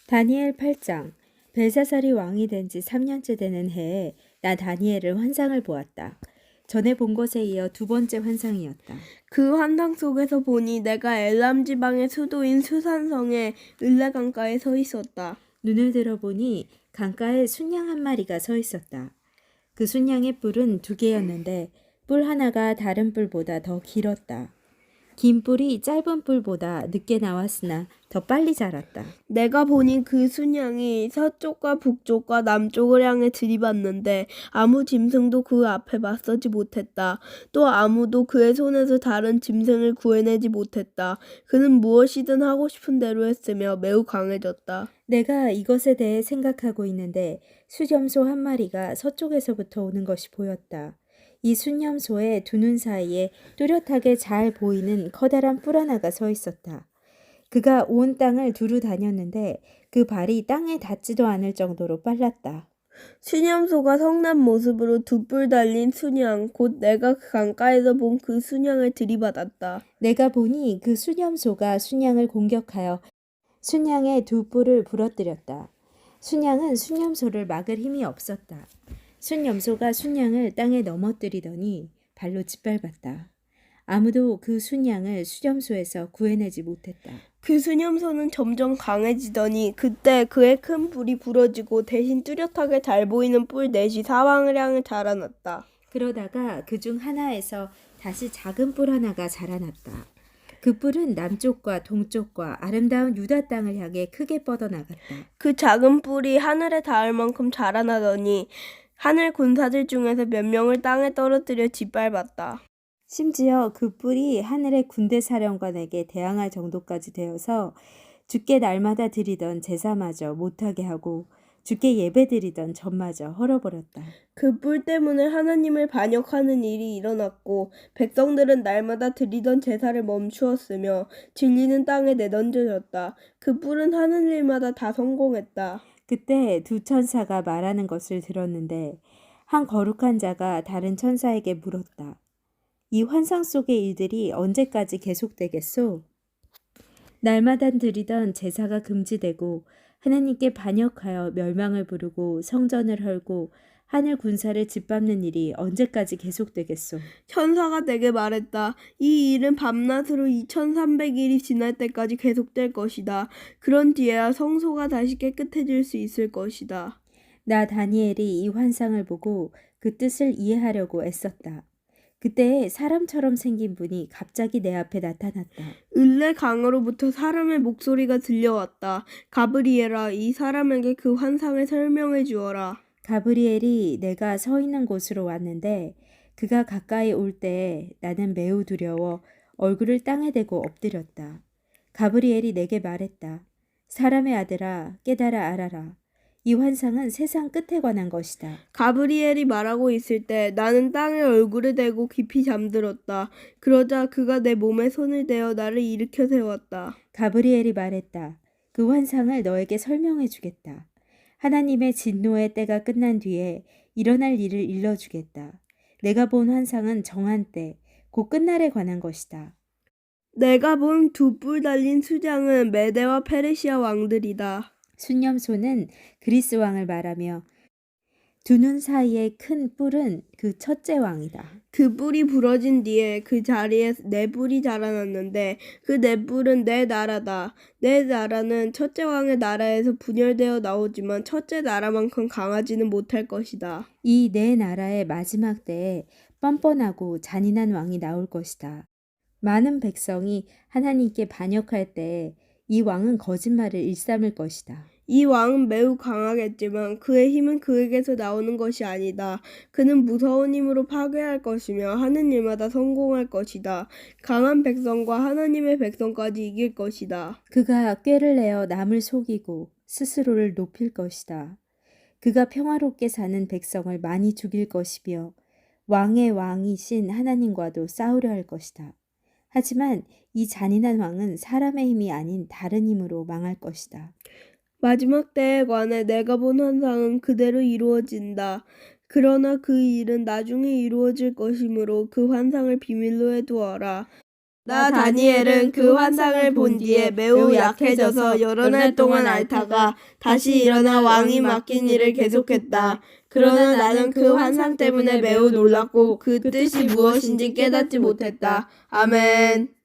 다니엘 8장. 벨사살이 왕이 된 지 3년째 되는 해에 나 다니엘을 환상을 보았다. 전에 본 것에 이어 두 번째 환상이었다. 그 환상 속에서 보니 내가 엘람 지방의 수도인 수산성의 을레 강가에 서 있었다. 눈을 들어보니 강가에 순양 한 마리가 서 있었다. 그 순양의 뿔은 두 개였는데 뿔 하나가 다른 뿔보다 더 길었다. 긴 뿔이 짧은 뿔보다 늦게 나왔으나 더 빨리 자랐다. 내가 보니 그 순양이 서쪽과 북쪽과 남쪽을 향해 들이받는데 아무 짐승도 그 앞에 맞서지 못했다. 또 아무도 그의 손에서 다른 짐승을 구해내지 못했다. 그는 무엇이든 하고 싶은 대로 했으며 매우 강해졌다. 내가 이것에 대해 생각하고 있는데 수염소 한 마리가 서쪽에서부터 오는 것이 보였다. 이 수염소의 두 눈 사이에 뚜렷하게 잘 보이는 커다란 뿔 하나가 서 있었다. 그가 온 땅을 두루 다녔는데 그 발이 땅에 닿지도 않을 정도로 빨랐다. 수념소가 성난 모습으로 두 뿔 달린 순양, 곧 내가 그 강가에서 본 그 순양을 들이받았다. 내가 보니 그 수염소가 순양을 공격하여 순양의 두 뿔을 부러뜨렸다. 순양은 수염소를 막을 힘이 없었다. 순염소가 순양을 땅에 넘어뜨리더니 발로 짓밟았다. 아무도 그 순양을 수염소에서 구해내지 못했다. 그 수념소는 점점 강해지더니 그때 그의 큰 뿔이 부러지고 대신 뚜렷하게 잘 보이는 뿔 넷이 사방을 향해 자라났다. 그러다가 그중 하나에서 다시 작은 뿔 하나가 자라났다. 그 뿔은 남쪽과 동쪽과 아름다운 유다 땅을 향해 크게 뻗어나갔다. 그 작은 뿔이 하늘에 닿을 만큼 자라나더니 하늘 군사들 중에서 몇 명을 땅에 떨어뜨려 짓밟았다. 심지어 그 뿔이 하늘의 군대 사령관에게 대항할 정도까지 되어서 주께 날마다 드리던 제사마저 못하게 하고 주께 예배드리던 전마저 헐어버렸다. 그 뿔 때문에 하나님을 반역하는 일이 일어났고 백성들은 날마다 드리던 제사를 멈추었으며 진리는 땅에 내던져졌다. 그 뿔은 하는 일마다 다 성공했다. 그때 두 천사가 말하는 것을 들었는데 한 거룩한 자가 다른 천사에게 물었다. 이 환상 속의 일들이 언제까지 계속되겠소? 날마다 드리던 제사가 금지되고 하나님께 반역하여 멸망을 부르고 성전을 헐고 하늘 군사를 짓밟는 일이 언제까지 계속되겠소? 천사가 내게 말했다. 이 일은 밤낮으로 2300일이 지날 때까지 계속될 것이다. 그런 뒤에야 성소가 다시 깨끗해질 수 있을 것이다. 나 다니엘이 이 환상을 보고 그 뜻을 이해하려고 애썼다. 그때 사람처럼 생긴 분이 갑자기 내 앞에 나타났다. 을레 강으로부터 사람의 목소리가 들려왔다. 가브리엘아, 이 사람에게 그 환상을 설명해 주어라. 가브리엘이 내가 서 있는 곳으로 왔는데 그가 가까이 올 때 나는 매우 두려워 얼굴을 땅에 대고 엎드렸다. 가브리엘이 내게 말했다. 사람의 아들아, 깨달아 알아라. 이 환상은 세상 끝에 관한 것이다. 가브리엘이 말하고 있을 때 나는 땅에 얼굴을 대고 깊이 잠들었다. 그러자 그가 내 몸에 손을 대어 나를 일으켜 세웠다. 가브리엘이 말했다. 그 환상을 너에게 설명해 주겠다. 하나님의 진노의 때가 끝난 뒤에 일어날 일을 일러주겠다. 내가 본 환상은 정한 때, 곧 끝날에 관한 것이다. 내가 본 두 뿔 달린 수장은 메대와 페르시아 왕들이다. 순념소는 그리스 왕을 말하며 두 눈 사이의 큰 뿔은 그 첫째 왕이다. 그 뿔이 부러진 뒤에 그 자리에 네 뿔이 자라났는데 그 네 뿔은 네 나라다. 네 나라는 첫째 왕의 나라에서 분열되어 나오지만 첫째 나라만큼 강하지는 못할 것이다. 이 네 나라의 마지막 때에 뻔뻔하고 잔인한 왕이 나올 것이다. 많은 백성이 하나님께 반역할 때에 이 왕은 거짓말을 일삼을 것이다. 이 왕은 매우 강하겠지만 그의 힘은 그에게서 나오는 것이 아니다. 그는 무서운 힘으로 파괴할 것이며 하는 일마다 성공할 것이다. 강한 백성과 하나님의 백성까지 이길 것이다. 그가 꾀를 내어 남을 속이고 스스로를 높일 것이다. 그가 평화롭게 사는 백성을 많이 죽일 것이며 왕의 왕이신 하나님과도 싸우려 할 것이다. 하지만 이 잔인한 왕은 사람의 힘이 아닌 다른 힘으로 망할 것이다. 마지막 때에 관해 내가 본 환상은 그대로 이루어진다. 그러나 그 일은 나중에 이루어질 것이므로 그 환상을 비밀로 해두어라. 나 다니엘은 그 환상을 본 뒤에 매우 약해져서 여러 날 동안 앓다가 다시 일어나 왕이 맡긴 일을 계속했다. 그러나 나는 그 환상 때문에 매우 놀랐고 그 뜻이 무엇인지 깨닫지 못했다. 아멘.